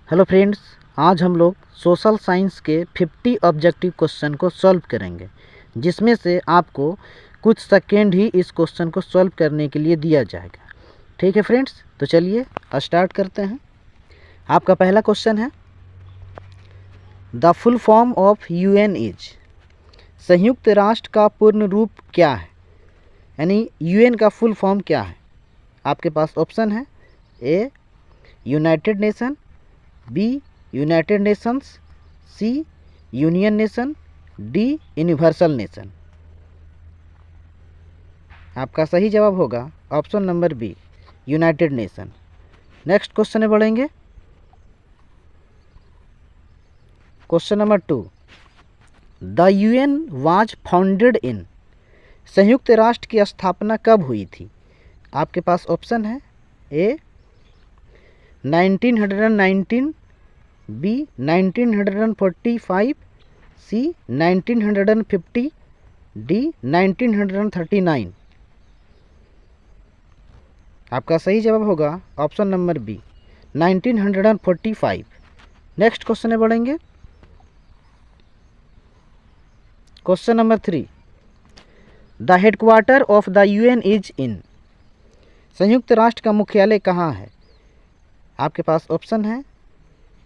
Hello friends, आज हम लोग सोशल साइंस के 50 ऑब्जेक्टिव क्वेश्चन को सॉल्व करेंगे, जिसमें से आपको कुछ सेकेंड ही इस क्वेश्चन को सॉल्व करने के लिए दिया जाएगा। ठीक है फ्रेंड्स, तो चलिए स्टार्ट करते हैं। आपका पहला क्वेश्चन है, the full form of UN is. संयुक्त राष्ट्र का पूर्ण रूप क्या है, यानी यूएन का फुल फॉर्म क्या है। आपके पास ऑप्शन है, A United Nation, B United Nations, C Union Nation, D Universal Nation. आपका सही जवाब होगा option number B, United Nation. Next question में बढ़ेंगे। Question number 2, the UN was founded in. संयुक्त राष्ट्र की स्थापना कब हुई थी। आपके पास ऑप्शन है, ए 1919, बी 1945, सी 1950, डी 1939। आपका सही जवाब होगा option number B, 1945। Next question में बढ़ेंगे। Question number 3, the headquarter of the UN is in. संयुक्त राष्ट्र का मुख्यालय कहाँ है। आपके पास ऑप्शन है,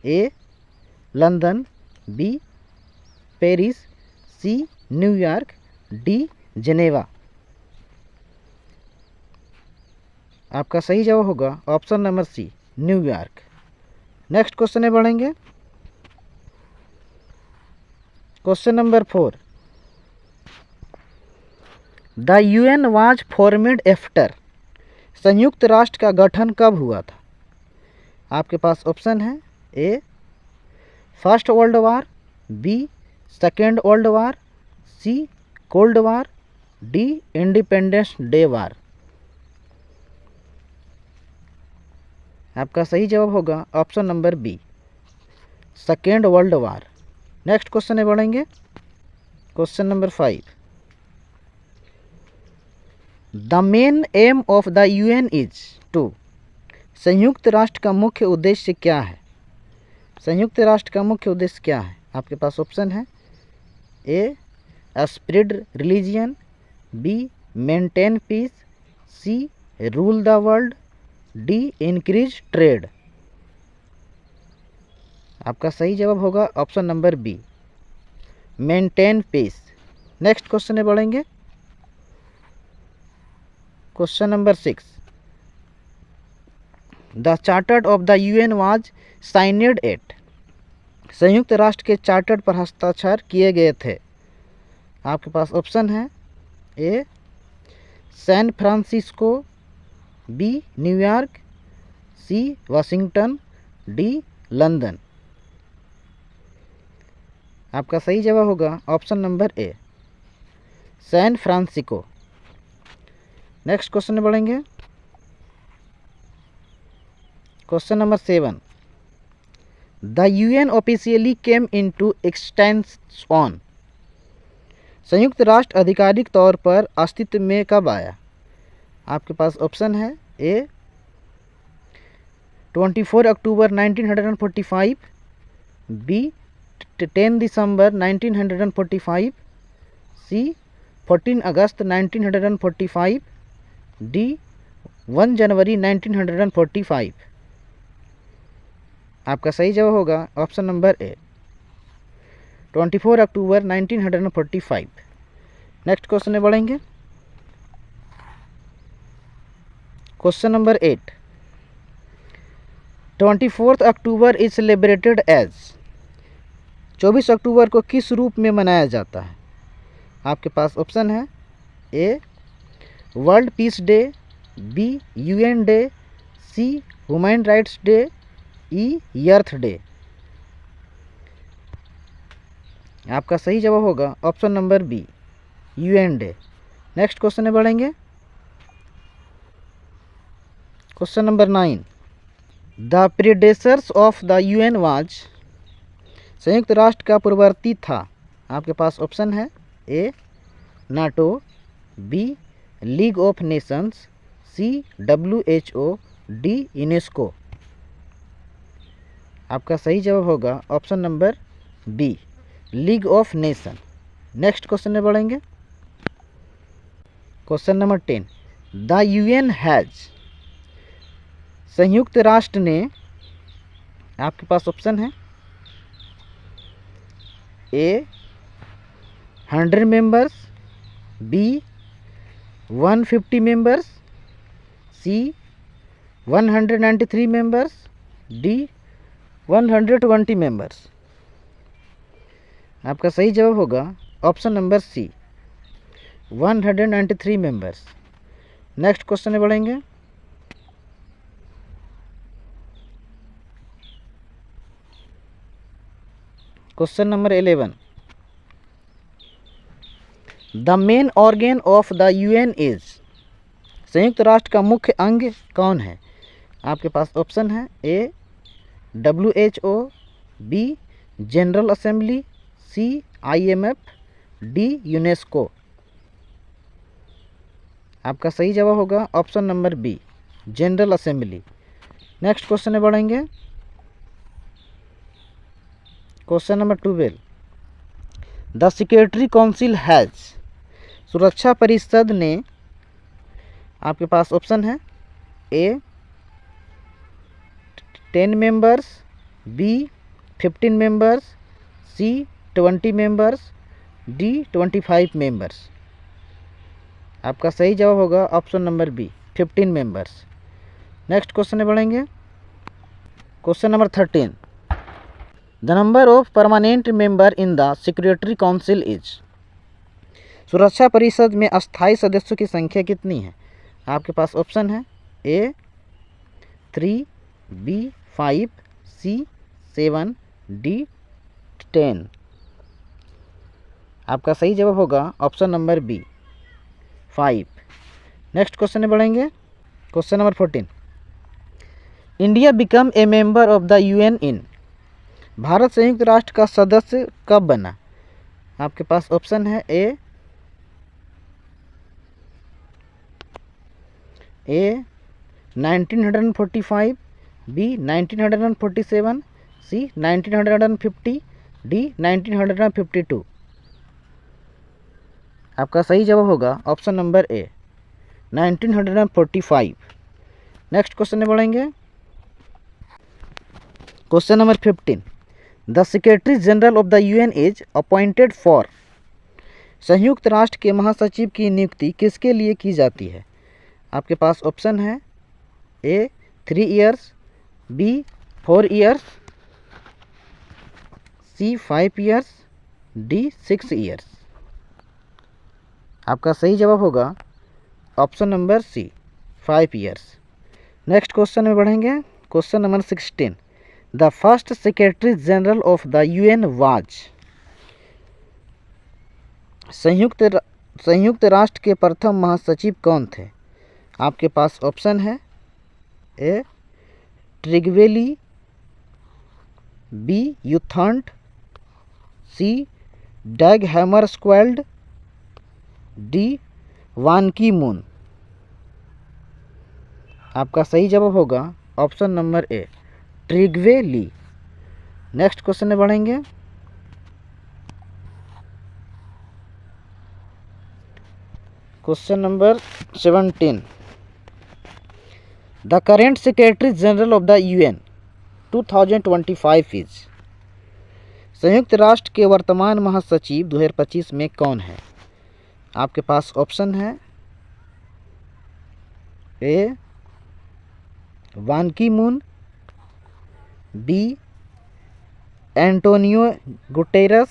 A London, B Paris, C New York, D Geneva. आपका सही जवाब होगा option number C, New York. Next question में बढ़ेंगे। Question number 4, the UN was formed after. संयुक्त राष्ट्र का गठन कब हुआ था। आपके पास ऑप्शन है, A First World War, B Second World War, C Cold War, D Independence Day war. आपका सही जवाब होगा option number B, Second World War. Next question में बढ़ेंगे। Question number 5, the main aim of the UN is to. संयुक्त राष्ट्र का मुख्य उद्देश्य क्या है। संयुक्त राष्ट्र का मुख्य उद्देश्य क्या है। आपके पास ऑप्शन है, A spread religion, B maintain peace, C rule the world, D increase trade. आपका सही जवाब होगा option number B, maintain peace. Next question में बढ़ेंगे। Question number 6, the charter of the UN was signed at. संयुक्त राष्ट्र के चार्टर पर हस्ताक्षर किए गए थे। आपके पास ऑप्शन है, A San Francisco, B New York, C Washington, D London. आपका सही जवाब होगा option number A, San Francisco. Next question में बढ़ेंगे। Question number 7, the UN officially came into existence on. संयुक्त राष्ट्र आधिकारिक तौर पर अस्तित्व में कब आया। आपके पास ऑप्शन है, ए 24 अक्टूबर 1945, बी 10 दिसंबर 1945, सी 14 अगस्त 1945, डी 1 जनवरी 1945। आपका सही जवाब होगा option number A, 24 October 1945। Next question में बढ़ेंगे। Question number 8, 24 October is celebrated as. 24 अक्टूबर को किस रूप में मनाया जाता है। आपके पास ऑप्शन है, A World Peace Day, B UN Day, C Human Rights Day, E Earth Day. आपका सही जवाब होगा option number B, UN Day. Next question में बढ़ेंगे। Question number 9, the predecessors of the UN was. संयुक्त राष्ट्र का पूर्ववर्ती था। आपके पास ऑप्शन है, A NATO, B League of Nations, C WHO, D UNESCO. आपका सही जवाब होगा option number B, League of Nation. Next question में बढ़ेंगे। Question number 10, the UN has, संयुक्त राष्ट्र ने, आपके पास ऑप्शन है A 100 members, B 150 members, C 193 members, D 120 members. आपका सही जवाब होगा option number C, 193 members. Next question में बढ़ेंगे। Question number 11, the main organ of the UN is, संयुक्त राष्ट्र का मुख्य अंग कौन है? आपके पास ऑप्शन है A WHO, B general assembly, C IMF, D UNESCO. आपका सही जवाब होगा option number B, general assembly. Next question में बढ़ेंगे। Question number 12, the security council has, सुरक्षा परिषद ने, आपके पास ऑप्शन है A 10 members, B 15 members, C 20 members, D 25 members. आपका सही जवाब होगा option number B, 15 members. Next question में बढ़ेंगे। Question number 13, the number of permanent member in the security council is, सुरक्षा परिषद में अस्थायी सदस्यों की संख्या कितनी है? आपके पास ऑप्शन है ए 3, बी 5, सी 7, डी 10। आपका सही जवाब होगा option number B, 5। Next question में बढ़ेंगे। Question number 14, India become a member of the UN in, Bharat संयुक्त राष्ट्र का सदस्य कब बना? आपके पास ऑप्शन है ए 1945, बी 1947, सी 1950, डी 1952। आपका सही जवाब होगा ऑप्शन नंबर ए, 1945। नेक्स्ट क्वेश्चन में बढ़ेंगे। Question number 15, the secretary general of the UN is appointed for, संयुक्त राष्ट्र के महासचिव की नियुक्ति किसके लिए की जाती है? आपके पास ऑप्शन है A 3 years, B 4 years, C 5 years, D 6 years. आपका सही जवाब होगा option number C, 5 years. Next question में बढ़ेंगे। Question number 16, the first secretary general of the UN was, संयुक्त राष्ट्र के प्रथम महासचिव कौन थे? आपके पास ऑप्शन है ए ट्रिगवेली, बी यूथांट, सी डैग हैमरस्क्वेल्ड, डी वान की मून। आपका सही जवाब होगा option number A, Trygve Lie. Next question में बढ़ेंगे। Question number 17, the current secretary general of the UN 2025 is, संयुक्त राष्ट्र के वर्तमान महासचिव 2025 में कौन है? आपके पास ऑप्शन है A Ban Ki Moon, B Antonio Guterres,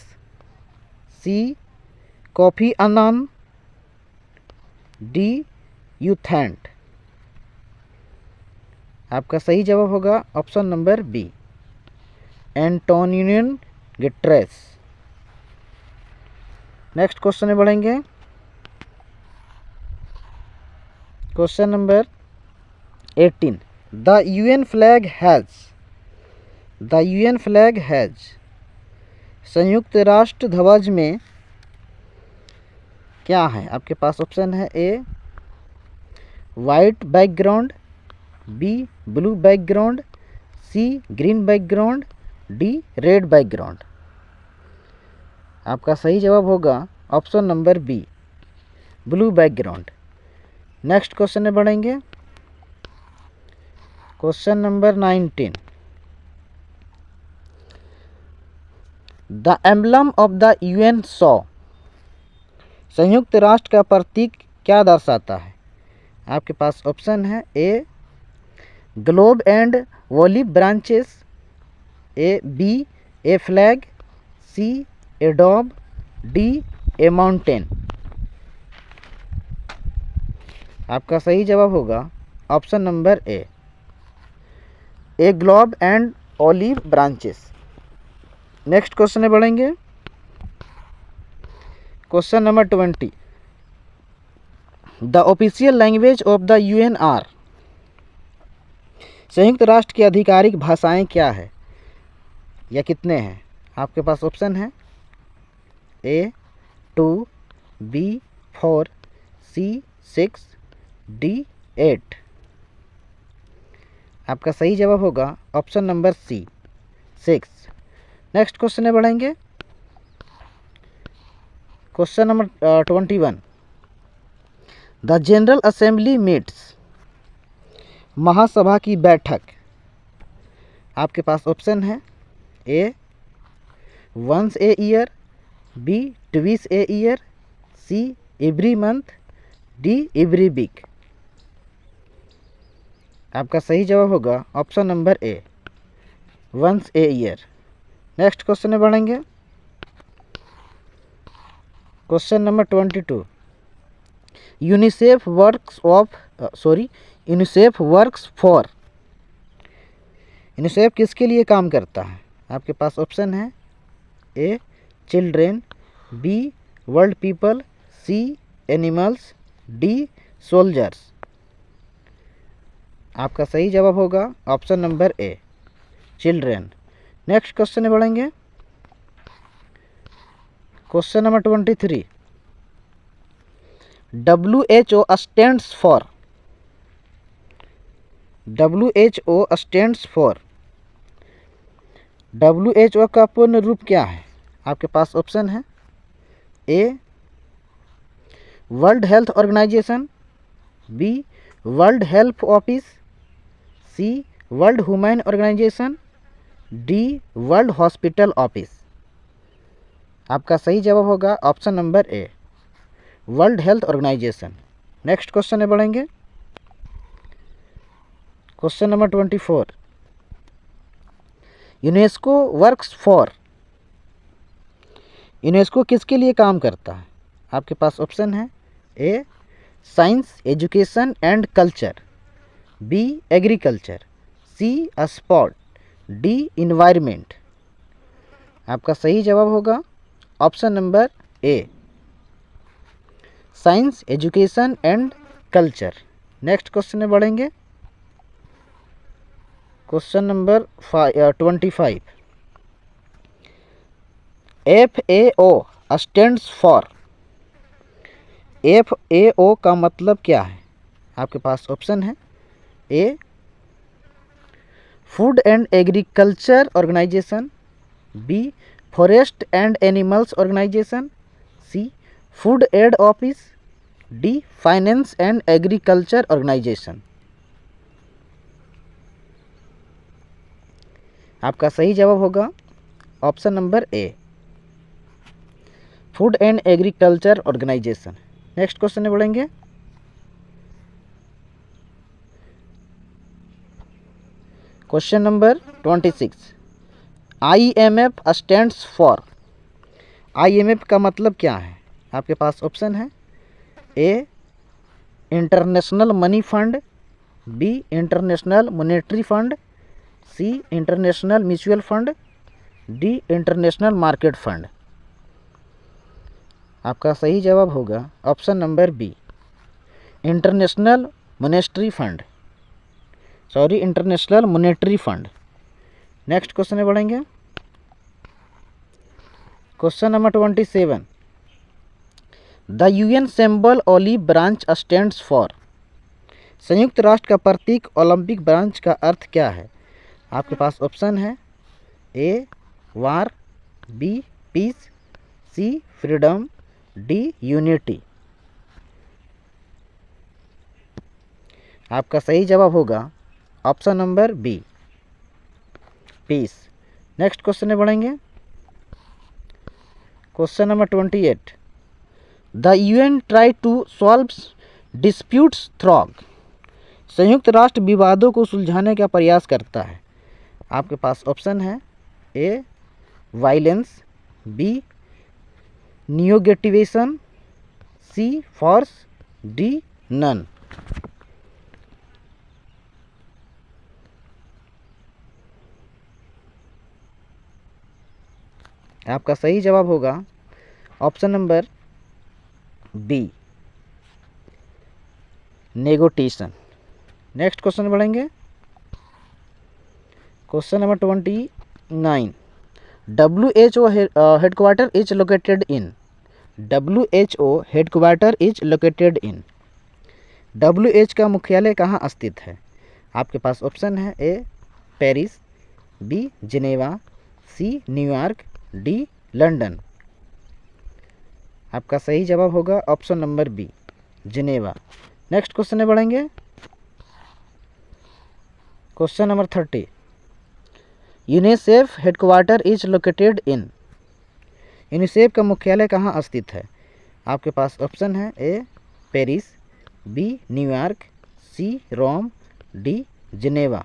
C Kofi Annan, D U Thant. आपका सही जवाब होगा option number B, Antonio Guterres. Next question में बढ़ेंगे। Question number 18, the UN flag has, संयुक्त राष्ट्र ध्वज में क्या है? आपके पास ऑप्शन है A white background, B blue background, C green background, D red background. आपका सही जवाब होगा option number B, blue background. Next question में बढ़ेंगे। Question number 19। The emblem of the UN saw, संयुक्त राष्ट्र का प्रतीक क्या दर्शाता है? आपके पास ऑप्शन है A globe and olive branches, a B a flag, C a dove, D a mountain. आपका सही जवाब होगा option number A globe and olive branches. Next question में बढ़ेंगे। Question number 20। The official language of the UN are, संयुक्त राष्ट्र की आधिकारिक भाषाएं क्या है या कितने हैं? आपके पास ऑप्शन है ए 2, बी 4, सी 6, डी 8। आपका सही जवाब होगा option number C 6। Next question में बढ़ेंगे। Question number 21। The general assembly meets, महासभा की बैठक। आपके पास ऑप्शन है A once a year, B twice a year, C every month, D every week. आपका सही जवाब होगा option number A once a year. Next question में बढ़ेंगे। Question number 22। UNICEF works for, UNICEF किसके लिए काम करता है? आपके पास ऑप्शन है ए चिल्ड्रेन, बी वर्ल्ड पीपल, सी एनिमल्स, डी सोल्जर्स। आपका सही जवाब होगा ऑप्शन नंबर ए चिल्ड्रेन। नेक्स्ट क्वेश्चन में बढ़ेंगे। Question number 23। WHO stands for, WHO stands for, WHO का पूर्ण रूप क्या है? आपके पास ऑप्शन है A World Health Organization, B World Health Office, C World Human Organization, D World Hospital Office. आपका सही जवाब होगा option number A World Health Organization. Next question में बढ़ेंगे। Question number 24। UNESCO works for, UNESCO किसके लिए काम करता है? आपके पास ऑप्शन है A science education and culture, B agriculture, C sport, D environment. आपका सही जवाब होगा option number A science education and culture. Next question में बढ़ेंगे। Question number 25। FAO stands for, FAO का मतलब क्या है? आपके पास ऑप्शन है A food and agriculture organisation, B forest and animals organisation, C food aid office, D finance and agriculture organisation. आपका सही जवाब होगा option number A food and agriculture organisation. Next question में बढ़ेंगे। Question number 26। IMF stands for, IMF का मतलब क्या है? आपके पास ऑप्शन है ए International Money Fund, B International Monetary Fund, C International Mutual Fund, D International Market Fund. आपका सही जवाब होगा option number B International Monetary Fund, International Monetary Fund. Next question में बढ़ेंगे। Question number 27। The UN symbol olive branch stands for, संयुक्त राष्ट्र का प्रतीक Olympic branch का अर्थ क्या है? आपके पास ऑप्शन है A war, B peace, C freedom, D unity. आपका सही जवाब होगा option number B peace. Next question में बढ़ेंगे। Question number 28, the UN try to solve disputes through. संयुक्त राष्ट्र विवादों को सुलझाने का प्रयास करता है। आपके पास ऑप्शन है A violence, B negotiation, C force, D none. आपका सही जवाब होगा option number B negotiation. Next question बढ़ेंगे। Question number 29, WHO headquarter is located in. WHO headquarter is located in. WHO का मुख्यालय कहाँ स्थित है? आपके पास ऑप्शन है A Paris, B Geneva, C New York, D London. आपका सही जवाब होगा option number B Geneva. Next question में बढ़ेंगे। Question number 30, UNICEF headquarter is located in. UNICEF का मुख्यालय कहाँ स्थित है? आपके पास ऑप्शन है A Paris, B New York, C Rome, D Geneva.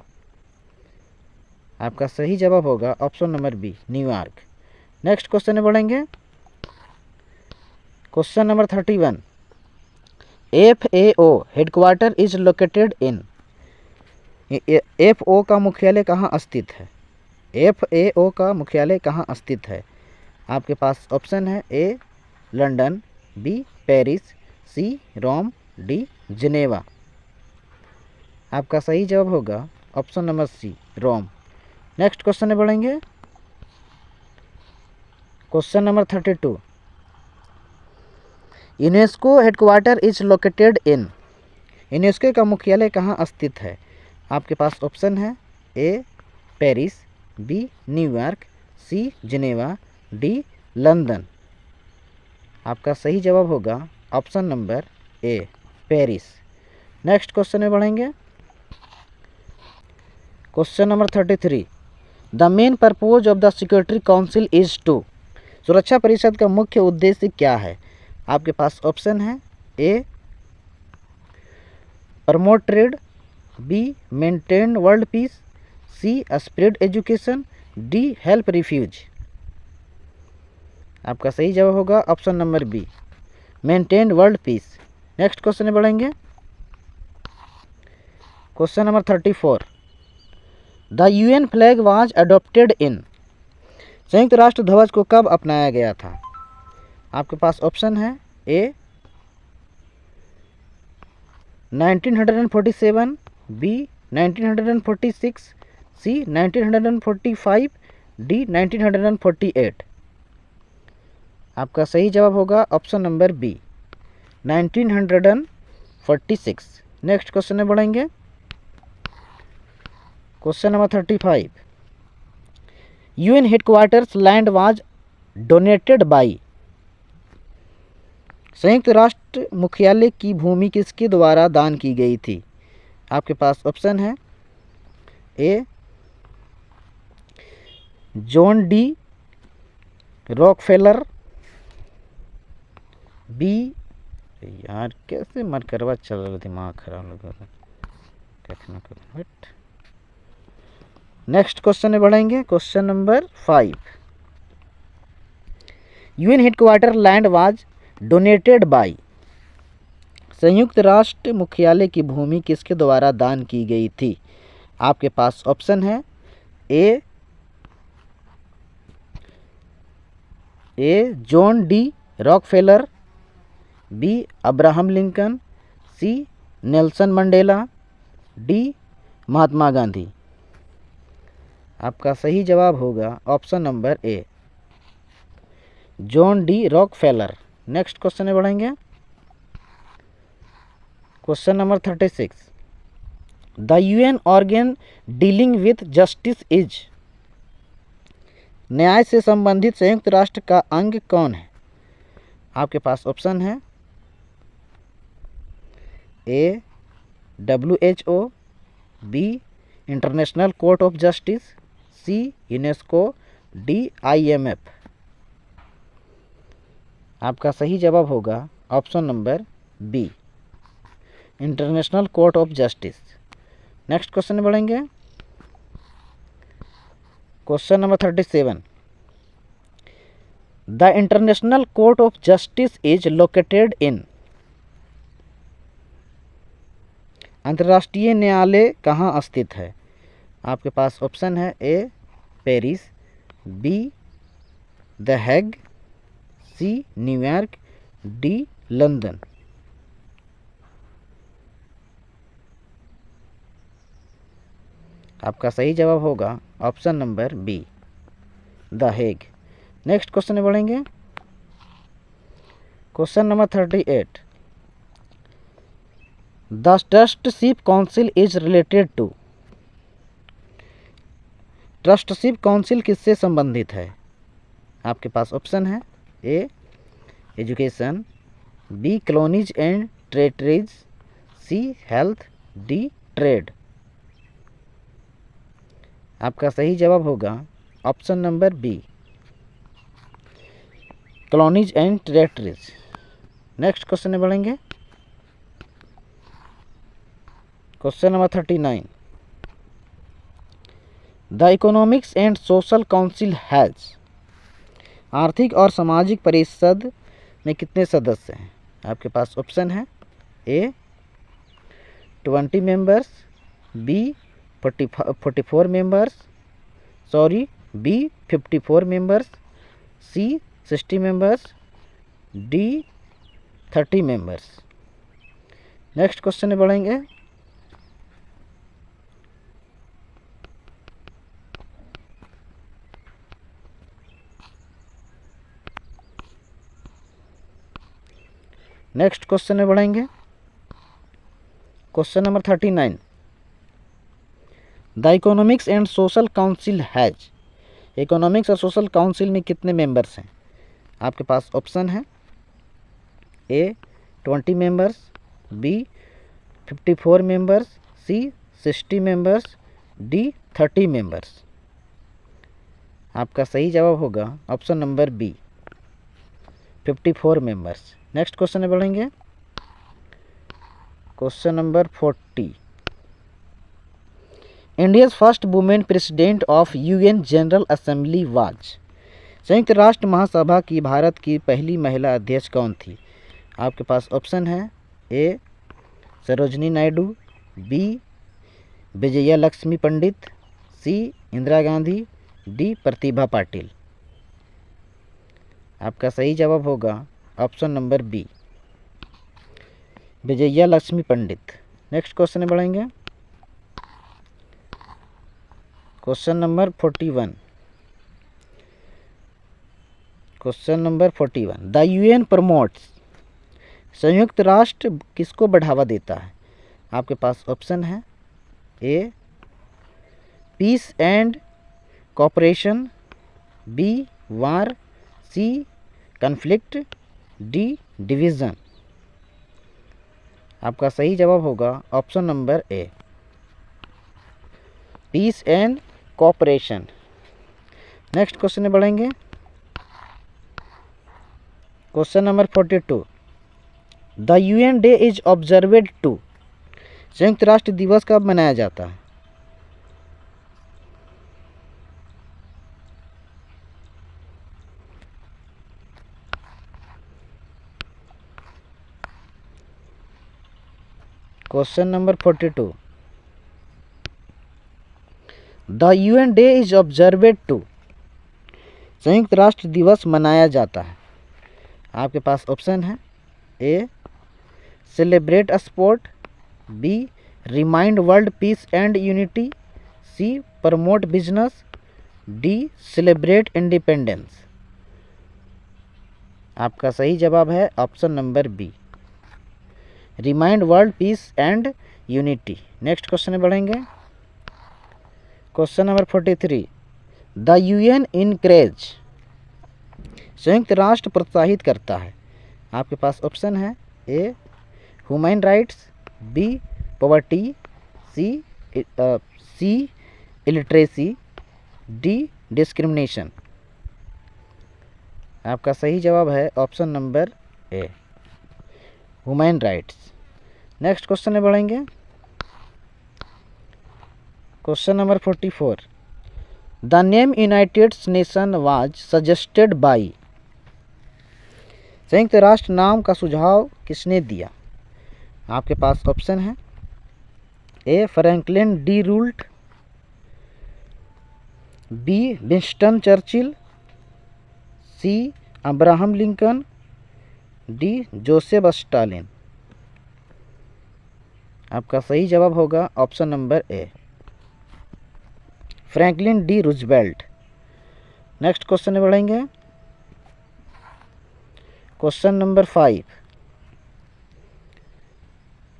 आपका सही जवाब होगा option number B New York. Next question में बढ़ेंगे। Question number 31, FAO headquarter is located in. FAO का मुख्यालय कहाँ स्थित है? FAO का मुख्यालय कहाँ स्थित है? आपके पास ऑप्शन है A London, B Paris, C Rome, D Geneva. आपका सही जवाब होगा option number C Rome. Next question में बढ़ेंगे। Question number 32, UNESCO headquarter is located in. UNESCO का मुख्यालय कहाँ स्थित है? आपके पास ऑप्शन है A Paris, B New York, C Geneva, D London. आपका सही जवाब होगा option number A Paris. Next question में बढ़ेंगे। Question number 33, the main purpose of the security council is to. सुरक्षा परिषद का मुख्य उद्देश्य क्या है? आपके पास ऑप्शन है A promote trade, B maintain world peace, C spread education, D help refuge. आपका सही जवाब होगा option number B maintain world peace. Next question में बढ़ेंगे। Question number 34, the UN flag was adopted in. संयुक्त राष्ट्र ध्वज को कब अपनाया गया था? आपके पास ऑप्शन है ए 1947, बी 1946, सी 1945, डी 1948। आपका सही जवाब होगा option number B 1946। Next question में बढ़ेंगे। Question number 35, UN headquarters land was donated by. संयुक्त राष्ट्र मुख्यालय की भूमि किसके द्वारा दान की गई थी? आपके पास ऑप्शन है A John D Rockefeller, B यार कैसे मर करवा चल रहा, दिमाग खराब लगा रहा। नेक्स्ट क्वेश्चन में बढ़ेंगे। Question number 5, UN headquarter land was donated by. संयुक्त राष्ट्र मुख्यालय की भूमि किसके द्वारा दान की गई थी? आपके पास ऑप्शन है A John D Rockefeller, B Abraham Lincoln, C Nelson Mandela, D Mahatma Gandhi. आपका सही जवाब होगा option number A John D Rockefeller. Next question में बढ़ेंगे। Question number 36, the UN organ dealing with justice is, न्याय से संबंधित संयुक्त राष्ट्र का अंग कौन है? आपके पास ऑप्शन है A WHO, B international court of justice, C UNESCO, D IMF। आपका सही जवाब होगा option number B, international court of justice. Next question में बढ़ेंगे। Question number 37, the international court of justice is located इन, अंतर्राष्ट्रीय न्यायालय कहाँ स्थित है? आपके पास ऑप्शन है A Paris, be the Hague, C New York, D London. आपका सही जवाब होगा option number B, the Hague. Next question में बढ़ेंगे। Question number 38, the trusteeship council is related to, trusteeship council किससे संबंधित है? आपके पास ऑप्शन है A education, B colonies and territories, C health, D trade. आपका सही जवाब होगा option number B, colonies and territories. Next question में बढ़ेंगे। Question number 39, the economics and social council has, आर्थिक और सामाजिक परिषद में कितने सदस्य हैं? आपके पास ऑप्शन है A 20 members, B 44 members, B 54 members, C 60 members, D 30 members. Next question में बढ़ेंगे। नेक्स्ट क्वेश्चन में बढ़ेंगे। Question number 39, the economics and social Council has, Economics और सोशल काउंसिल में कितने मेंबर्स हैं? आपके पास ऑप्शन है A 20 members, B 54 members, C 60 members, D 30 members. आपका सही जवाब होगा option number B, 54 members. Next question में बढ़ेंगे। Question number 40, India's first women president of UN general assembly was, संयुक्त राष्ट्र महासभा की भारत की पहली महिला अध्यक्ष कौन थी? आपके पास ऑप्शन है A Sarojini Naidu, B Vijaya Lakshmi Pandit, C Indira Gandhi, D Pratibha Patil. आपका सही जवाब होगा option number B, Vijaya Lakshmi Pandit. Next question में बढ़ेंगे। Question number 41, question number 41, the UN promotes, संयुक्त राष्ट्र किसको बढ़ावा देता है? आपके पास ऑप्शन है A peace and cooperation, B war, C conflict, D division. आपका सही जवाब होगा option number A, peace and cooperation. Next question में बढ़ेंगे। Question number 42, the UN day is observed to, संयुक्त राष्ट्र दिवस कब मनाया जाता है? Question number 42, the UN day is observed to, संयुक्त राष्ट्र दिवस मनाया जाता है। आपके पास ऑप्शन है A celebrate sport, B remind world peace and unity, C promote business, D celebrate independence. आपका सही जवाब है option number B, remind world peace and unity. Next question में बढ़ेंगे। Question number 43, the UN encourage, संयुक्त राष्ट्र प्रोत्साहित करता है। आपके पास ऑप्शन है A human rights, B poverty, C illiteracy, D discrimination. आपका सही जवाब है option number A human rights. Next question में बढ़ेंगे। Question number 44, the name United nation was suggested by, संयुक्त राष्ट्र नाम का सुझाव किसने दिया। आपके पास ऑप्शन है A Franklin D Roosevelt, B Winston Churchill, C Abraham Lincoln, D Joseph Stalin. आपका सही जवाब होगा option number A Franklin D Roosevelt. Next question में बढ़ेंगे। Question number 5,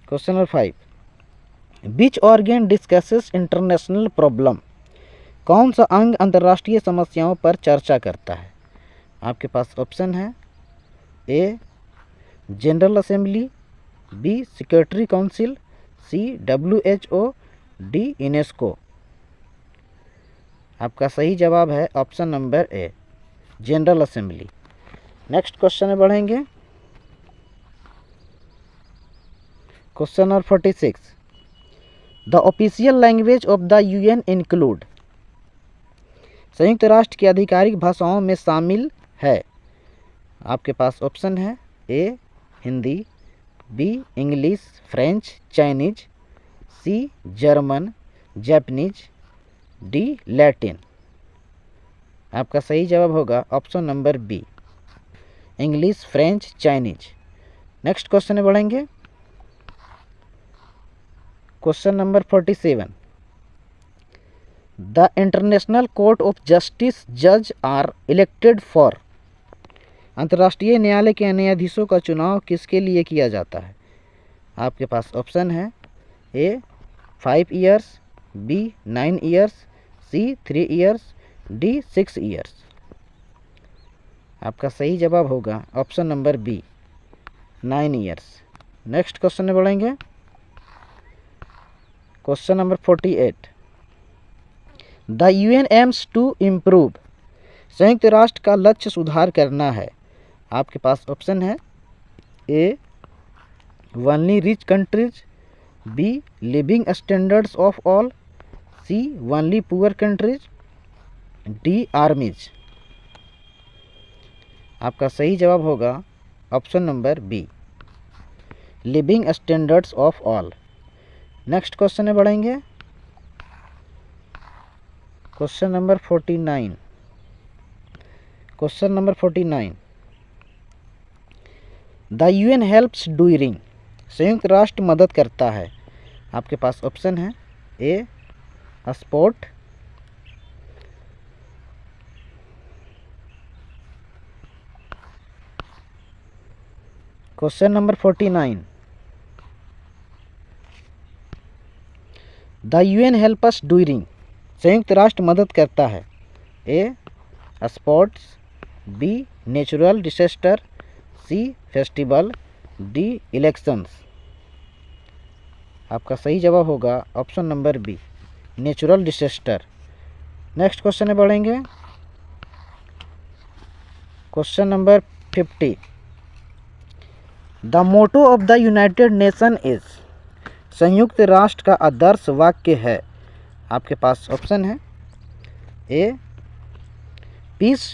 question number 5, which organ discusses international problem, कौन सा अंग अंतर्राष्ट्रीय समस्याओं पर चर्चा करता है। आपके पास ऑप्शन है A general assembly, B security council, C WHO, D UNESCO. आपका सही जवाब है option number A general assembly. Next question में बढ़ेंगे। Question number 46, the official language of the UN include, संयुक्त राष्ट्र की आधिकारिक भाषाओं में शामिल है। आपके पास ऑप्शन है A Hindi, B English, French, Chinese, C German, Japanese, D Latin. आपका सही जवाब होगा option number B English, French, Chinese. Next question में बढ़ेंगे। Question number 47, the international court of justice जज आर इलेक्टेड फॉर, अंतर्राष्ट्रीय न्यायालय के न्यायाधीशों का चुनाव किसके लिए किया जाता है। आपके पास ऑप्शन है A 5 years, B 9 years, C 3 years, D 6 years. आपका सही जवाब होगा option number B 9 years. Next question में बढ़ेंगे। Question number 48, the UN aims to improve, संयुक्त राष्ट्र का लक्ष्य सुधार करना है। आपके पास ऑप्शन है A only rich countries, B living standards of all, C only poor countries, D armies. आपका सही जवाब होगा option number B living standards of all. Next question में बढ़ेंगे। Question number 49, question number 49, the UN helps during, संयुक्त राष्ट्र मदद करता है। आपके पास ऑप्शन है A sport, question number 49, the UN helps during, संयुक्त राष्ट्र मदद करता है। A sports, B natural disaster, C festival, D elections. आपका सही जवाब होगा option number B natural disaster. Next question में बढ़ेंगे। Question number 50, the motto of the United Nation is, संयुक्त राष्ट्र का आदर्श वाक्य है। आपके पास ऑप्शन है A peace,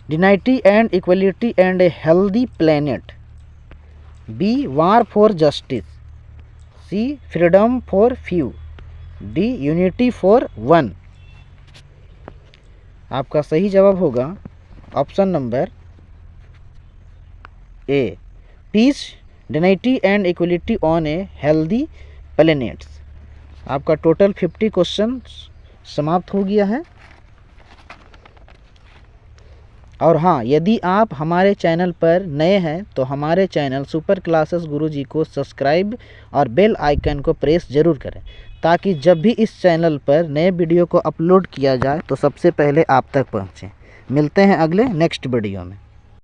dignity and equality and a healthy planet, B war for justice, C freedom for few, D unity for one. आपका सही जवाब होगा option number A peace, dignity and equality on a healthy planets. आपका total 50 क्वेश्चन समाप्त हो गया है। और हाँ, यदि आप हमारे चैनल पर नए हैं तो हमारे चैनल सुपर क्लासेस गुरुजी को सब्सक्राइब और बेल आइकन को प्रेस ज़रूर करें, ताकि जब भी इस चैनल पर नए वीडियो को अपलोड किया जाए तो सबसे पहले आप तक पहुँचे। मिलते हैं अगले नेक्स्ट वीडियो में।